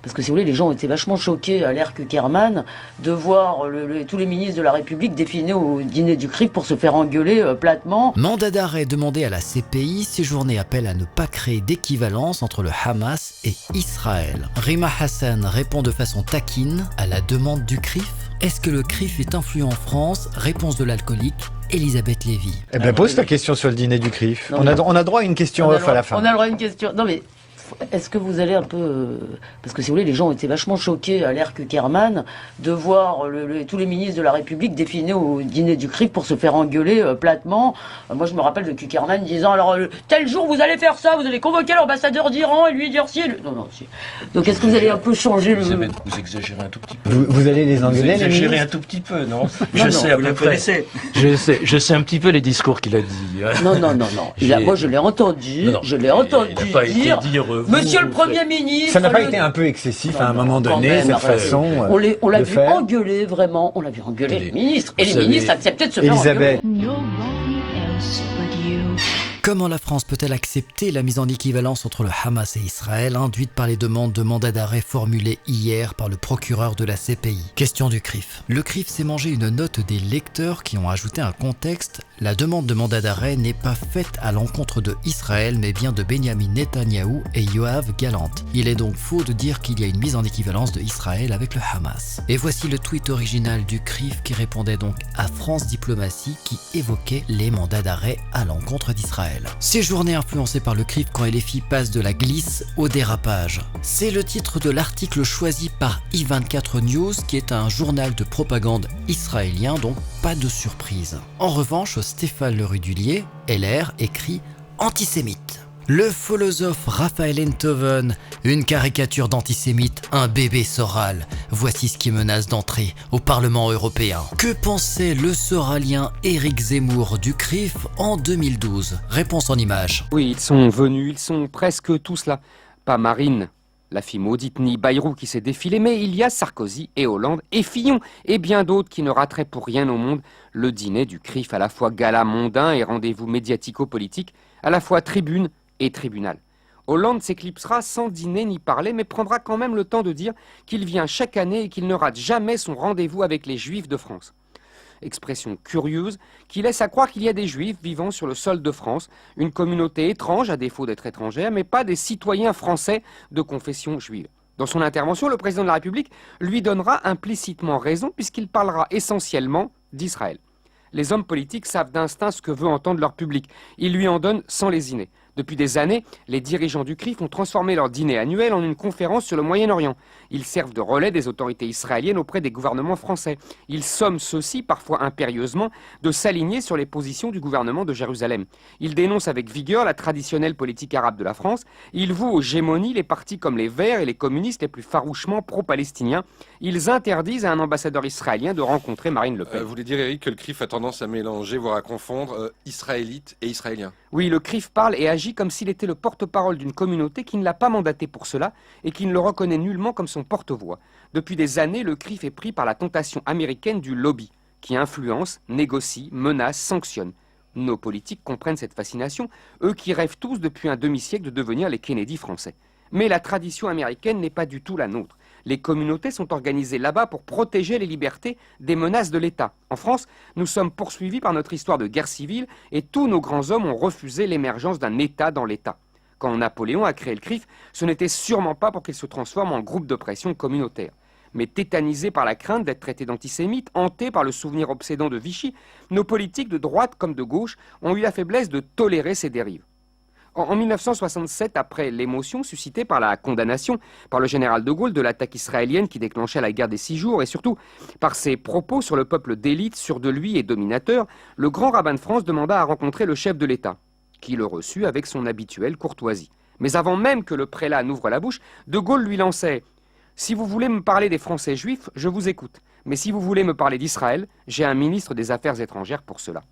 parce que si vous voulez, les gens ont été vachement choqués à l'ère Kuckerman de voir tous les ministres de la République défilés au dîner du CRIF pour se faire engueuler platement. Mandat d'arrêt demandé à la CPI, séjourné appelle à ne pas créer d'équivalence entre le Hamas et Israël. Rima Hassan répond de façon taquine à la demande du CRIF. Est-ce que le CRIF est influent en France? Réponse de l'alcoolique Elisabeth Lévy. Eh ben, pose ta question sur le dîner du CRIF. On a droit à une question off à la fin. On a le droit à une question. Non mais, est-ce que vous allez un peu... Parce que si vous voulez, les gens ont été vachement choqués à l'ère Kuckerman de voir tous les ministres de la République défilés au dîner du CRIF pour se faire engueuler platement. Moi, je me rappelle de Kuckerman disant, alors, tel jour, vous allez faire ça, vous allez convoquer l'ambassadeur d'Iran et lui dire si... Non, si. Donc, est-ce que vous allez un peu changer le... Vous exagérez un tout petit peu. Vous allez les engueuler, Vous exagérez un tout petit peu, non? Je sais, vous la connaissez. Je sais un petit peu les discours qu'il a dit. Non. Moi, je l'ai entendu. Non, Je l'ai entendu il n'a pas été dire... Monsieur le Premier ministre... Ça n'a pas été un peu excessif à un moment donné, cette façon on l'a de vu faire engueuler, vraiment. On l'a vu engueuler les ministres. Et les ministres acceptaient de se faire Elisabeth. engueuler. Comment la France peut-elle accepter la mise en équivalence entre le Hamas et Israël, induite par les demandes de mandat d'arrêt formulées hier par le procureur de la CPI? Question du CRIF. Le CRIF s'est mangé une note des lecteurs qui ont ajouté un contexte. La demande de mandat d'arrêt n'est pas faite à l'encontre de Israël, mais bien de Benyamin Netanyahou et Yoav Gallant. Il est donc faux de dire qu'il y a une mise en équivalence de Israël avec le Hamas. Et voici le tweet original du CRIF qui répondait donc à France Diplomatie qui évoquait les mandats d'arrêt à l'encontre d'Israël. Séjourné influencé par le CRIF quand LFI passe de la glisse au dérapage. C'est le titre de l'article choisi par I24 News, qui est un journal de propagande israélien, donc pas de surprise. En revanche, Stéphane Lerudulier, LR, écrit « Antisémite ». Le philosophe Raphaël Enthoven, une caricature d'antisémite, un bébé soral. Voici ce qui menace d'entrer au Parlement européen. Que pensait le soralien Éric Zemmour du CRIF en 2012? Réponse en images. Oui, ils sont venus, ils sont presque tous là. Pas Marine, la fille maudite, ni Bayrou qui s'est défilé, mais il y a Sarkozy et Hollande et Fillon et bien d'autres qui ne rateraient pour rien au monde le dîner du CRIF, à la fois gala mondain et rendez-vous médiatico-politique, à la fois tribune et tribunal. Hollande s'éclipsera sans dîner ni parler, mais prendra quand même le temps de dire qu'il vient chaque année et qu'il ne rate jamais son rendez-vous avec les Juifs de France. Expression curieuse qui laisse à croire qu'il y a des Juifs vivant sur le sol de France, une communauté étrange à défaut d'être étrangère, mais pas des citoyens français de confession juive. Dans son intervention, le président de la République lui donnera implicitement raison puisqu'il parlera essentiellement d'Israël. Les hommes politiques savent d'instinct ce que veut entendre leur public. Ils lui en donnent sans lésiner. Depuis des années, les dirigeants du CRIF ont transformé leur dîner annuel en une conférence sur le Moyen-Orient. Ils servent de relais des autorités israéliennes auprès des gouvernements français. Ils somment ceux-ci, parfois impérieusement, de s'aligner sur les positions du gouvernement de Jérusalem. Ils dénoncent avec vigueur la traditionnelle politique arabe de la France. Ils vouent aux gémonies les partis comme les Verts et les communistes les plus farouchement pro-palestiniens. Ils interdisent à un ambassadeur israélien de rencontrer Marine Le Pen. Vous voulez dire, Eric, que le CRIF a tendance à mélanger, voire à confondre israélites et israéliens? Oui, le CRIF parle et agit comme s'il était le porte-parole d'une communauté qui ne l'a pas mandaté pour cela et qui ne le reconnaît nullement comme son porte-voix. Depuis des années, le CRIF est pris par la tentation américaine du lobby, qui influence, négocie, menace, sanctionne. Nos politiques comprennent cette fascination, eux qui rêvent tous depuis un demi-siècle de devenir les Kennedy français. Mais la tradition américaine n'est pas du tout la nôtre. Les communautés sont organisées là-bas pour protéger les libertés des menaces de l'État. En France, nous sommes poursuivis par notre histoire de guerre civile et tous nos grands hommes ont refusé l'émergence d'un État dans l'État. Quand Napoléon a créé le CRIF, ce n'était sûrement pas pour qu'il se transforme en groupe de pression communautaire. Mais tétanisés par la crainte d'être traités d'antisémites, hantés par le souvenir obsédant de Vichy, nos politiques de droite comme de gauche ont eu la faiblesse de tolérer ces dérives. En 1967, après l'émotion suscitée par la condamnation par le général de Gaulle de l'attaque israélienne qui déclencha la guerre des 6 jours et surtout par ses propos sur le peuple d'élite, sûr de lui et dominateur, le grand rabbin de France demanda à rencontrer le chef de l'État, qui le reçut avec son habituelle courtoisie. Mais avant même que le prélat n'ouvre la bouche, de Gaulle lui lançait « Si vous voulez me parler des Français juifs, je vous écoute. Mais si vous voulez me parler d'Israël, j'ai un ministre des Affaires étrangères pour cela. »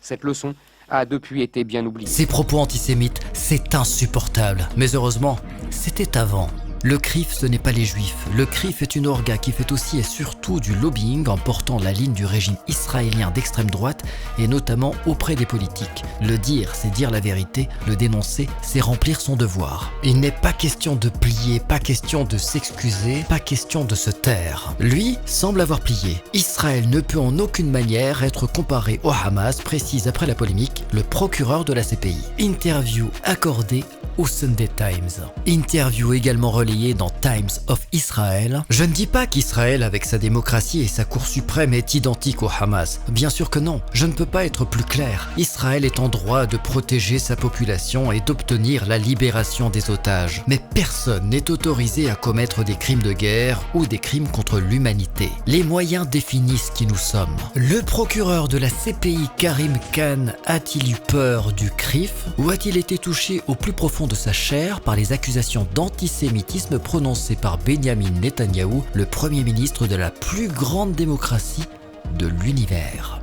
Cette leçon a depuis été bien oubliée. Ces propos antisémites, c'est insupportable. Mais heureusement, c'était avant. Le CRIF, ce n'est pas les juifs. Le CRIF est une orga qui fait aussi et surtout du lobbying en portant la ligne du régime israélien d'extrême droite et notamment auprès des politiques. Le dire, c'est dire la vérité. Le dénoncer, c'est remplir son devoir. Il n'est pas question de plier, pas question de s'excuser, pas question de se taire. Lui semble avoir plié. Israël ne peut en aucune manière être comparé au Hamas, précise après la polémique le procureur de la CPI. Interview accordée au Sunday Times. Interview également relayée dans Times of Israel. Je ne dis pas qu'Israël, avec sa démocratie et sa cour suprême, est identique au Hamas. Bien sûr que non. Je ne peux pas être plus clair. Israël est en droit de protéger sa population et d'obtenir la libération des otages. Mais personne n'est autorisé à commettre des crimes de guerre ou des crimes contre l'humanité. Les moyens définissent qui nous sommes. Le procureur de la CPI, Karim Khan, a-t-il eu peur du CRIF ou a-t-il été touché au plus profond de sa chair par les accusations d'antisémitisme prononcées par Benyamin Netanyahou, le premier ministre de la plus grande démocratie de l'univers?